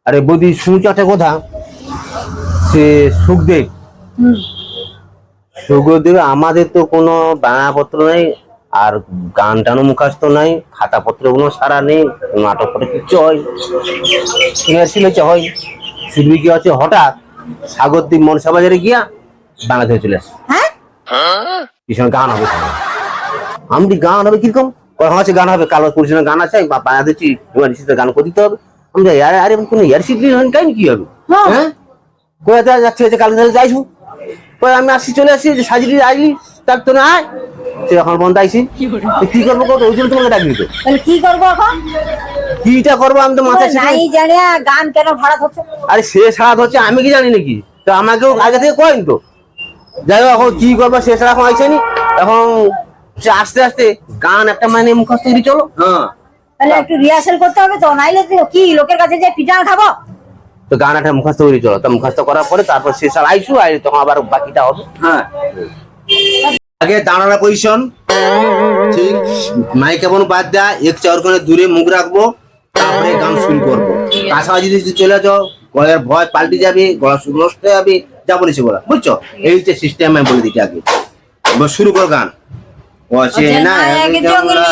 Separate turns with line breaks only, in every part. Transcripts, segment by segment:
আরে বৌদি শুনছো একটা কথা, সে সুখদেব সুখদেব আমাদের তো কোনো বাংলাপত্র নেই, আর গান টানো মুখাস্ত নাই, খাতা পত্র কোনো সারা নেই, নাটক করে কিচ্ছু হয় হয় শুধু কি হচ্ছে হঠাৎ সাগরদ্বীপ মনসা বাজারে গিয়া বাংলাদেশে চলে আসে। ভীষণ গান হবে, আমি গান হবে কিরকম হচ্ছে গান হবে, কালো পরিচালনা গান আছে বাংলাদেশি গান করে দিতে হবে। আমি আরে কোনো ইয়ার শিখলি কাহিনি কি হবে, হ্যাঁ কোথায় যাচ্ছে কালকে তাহলে যাইছু, আমি আসছি চলে আসছি সাজিয়ে আইলি তার তো না সে এখন বন্ধ আইসি কি করবো কত ওই জন্য তোমাকে ডাকলি তো
কি করবো এখন,
কিটা করবো আমি তো মাথায়
নাই জানি গান কেন ভাড়া হচ্ছে।
আরে সে সারাত হচ্ছে আমি কি জানি নাকি, তো আমাকেও আগে থেকে কয়েন তো যাই হোক এখন কি করবো সে সারা এখন আইসেনি, এখন সে আস্তে আস্তে গান একটা মানে মুখস্থ করে চলো। হ্যাঁ
তাহলে একটু রিহার্সাল করতে হবে তো, নাইলে কি লোকের কাছে যে পিঠা খাবো।
তো গান একটা মুখস্থ করে চলো, তো মুখস্থ করার পরে তারপর সে সারা আইসু আইলে তখন আবার বাকিটা হবে। হ্যাঁ আগে দাঁড়ানো পজিশন ঠিক, মাইক কেমন বাদ দেয়া এক চার কোণে দূরে মুখ রাখবো, তারপরে গান শুরু করবো। কাছাকাছি যদি চলে যাও গলার ভয় পাল্টে যাবে, গলা শুরু নষ্ট হয়ে যাবে, যা বলেছি বলা বুঝছো, এই যে সিস্টেম আমি বলে দিচ্ছি আগে। শুরু কর গান। অচেনা এক জঙ্গলি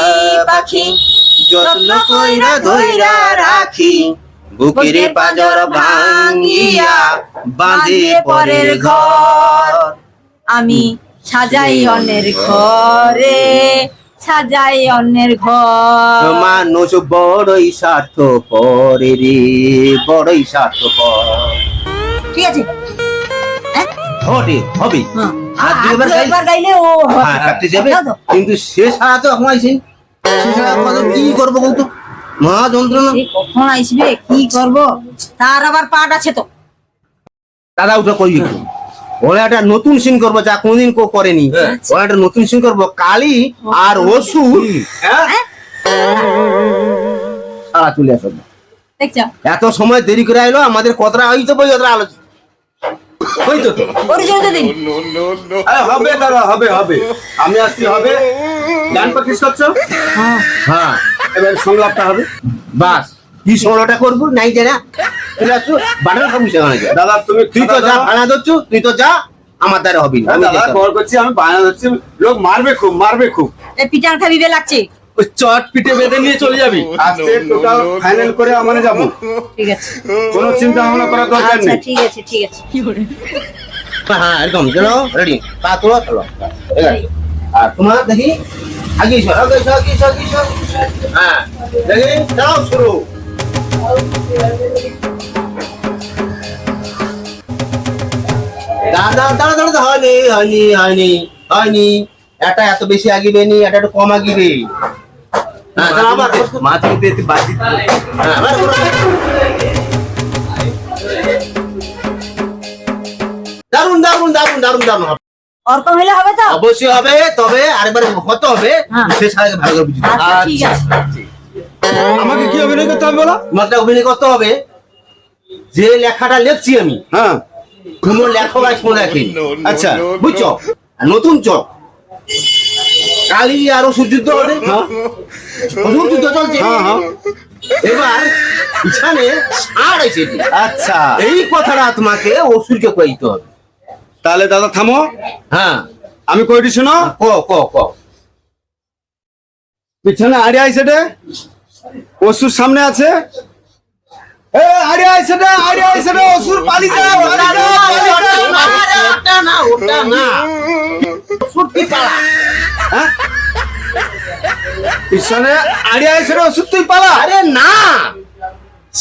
পাখি যত্ন কইরা ধইরা রাখি, বুকের পাজর ভাঙ্গিয়া বাঁধে পরের ঘর,
আমি সাজাই অন্যের ঘরে, সাজাই অন্যের ঘর।
মানুষ বড়ই স্বার্থপর রে, বড়ই স্বার্থপর।
ঠিক আছে
হবে হবে আর দুইবার
গাইলে ও
কাটতে যাবে, কিন্তু শেষ হারা তো এখন আইছেন, শেষ হারা কি করবো বলতো, মহা যন্ত্রণা।
কখন আসবে কি করব, তার আবার পাট আছে তো।
দাদা ওটা কই একটু ওরা একটা নতুন সিন করবো যা কোনদিন কেউ করেনি, ওরা একটা নতুন সিন করবো কালি আর অসুর সারা চলে আসো।
দেখছো
এত সময় দেরি করে আইলো, আমাদের কতটা হইতো বই ওরা আলোচনা হইতো তো হবে দাদা, হবে হবে আমি আসছি, হবে গান প্র্যাকটিস করছো। হ্যাঁ এবার সংলাপটা হবে, বাস কি সংলাপটা করবো নাই জানা চলে আসছো বাটার খাবো সেখানে দাদা, তুই তো যা বানা ধরছ, তুই তো যা আমার দ্বারা হবি না, আমি কল করছি, আমি বানা ধরছি, লোক মারবে খুব মারবে খুব,
এই পিটার খাবিবে লাগছে,
ওই চট পিঠে বেঁধে নিয়ে চলে যাবি, আজকে টোটাল ফাইনাল করে আমরা যাব।
ঠিক আছে
কোনো চিন্তা ভাবনা করার দরকার
আচ্ছা
নেই।
ঠিক আছে ঠিক আছে।
হ্যাঁ একদম চলো রেডি, পা তোলো চলো, ঠিক আছে। আর তোমার দেখি আগে এসো, আগে এসো, আগে এসো, আগে এসো। হ্যাঁ দেখি চলো শুরু। দাদা দাদা দাদা হয়নি হয়নি হয়নি হয়নি, এটা এত বেশি আগিবে নি, এটা একটু কম আগিবে। হ্যাঁ চলো আবার মাছ দিতে একটু বাদ দিতে। হ্যাঁ আবার দারুন দারুন দারুন দারুন দারুন হবে,
ওরকম হলে হবে তো
অবশ্যই হবে, তবে আরেকবার হতে হবে শেষ আগে ভালো করে বুঝতে।
আচ্ছা ঠিক আছে।
আমাকে কি অভিনয় করতে হবে বলো?
তোমাকে অভিনয় করতে হবে, যে লেখাটা লিখছি আমি,
হ্যাঁ
কোন লেখক আজ মনে রাখি,
আচ্ছা
বুঝছো, আর নতুন চক কালি আরো সূর্যুদ্ধ হবে, যুদ্ধ চলছে, এবার পিছনে ষাঁড় এসে,
আচ্ছা
এই কথাটা তোমাকে অসুরকে কইতে হবে।
তাহলে দাদা থামো,
হ্যাঁ
আমি কইটি শোনো।
ক ক ক
পিছনে আড়িয়া আইছে রে, অসুর সামনে আছে, এ আড়িয়া আইছে রে, আড়িয়া আইছে রে, অসুর পালি যা, পালি যা,
ওটা না ওটা না অসুর কি পালা,
হ্যাঁ পিছনে আড়িয়া আইছে রে, অসুর তুই পালা।
আরে না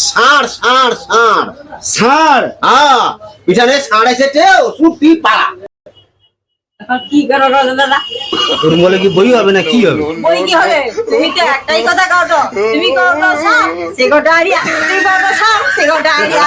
ষাঁড় ষাঁড় ষাঁড়
ছাড়,
হ্যাঁ পিছনে ষাঁড় এসেছে, অসুর তুই পালা।
এখন কি করো দাদা,
তোর বলে কি বই হবে না কি হবে,
বই কি হবে, তুমি তো একটাই কথা কও তো, তুমি কও তো সাপ সে গোটা আড়িয়া, তুমি কও তো সাপ সে গোটা আড়িয়া।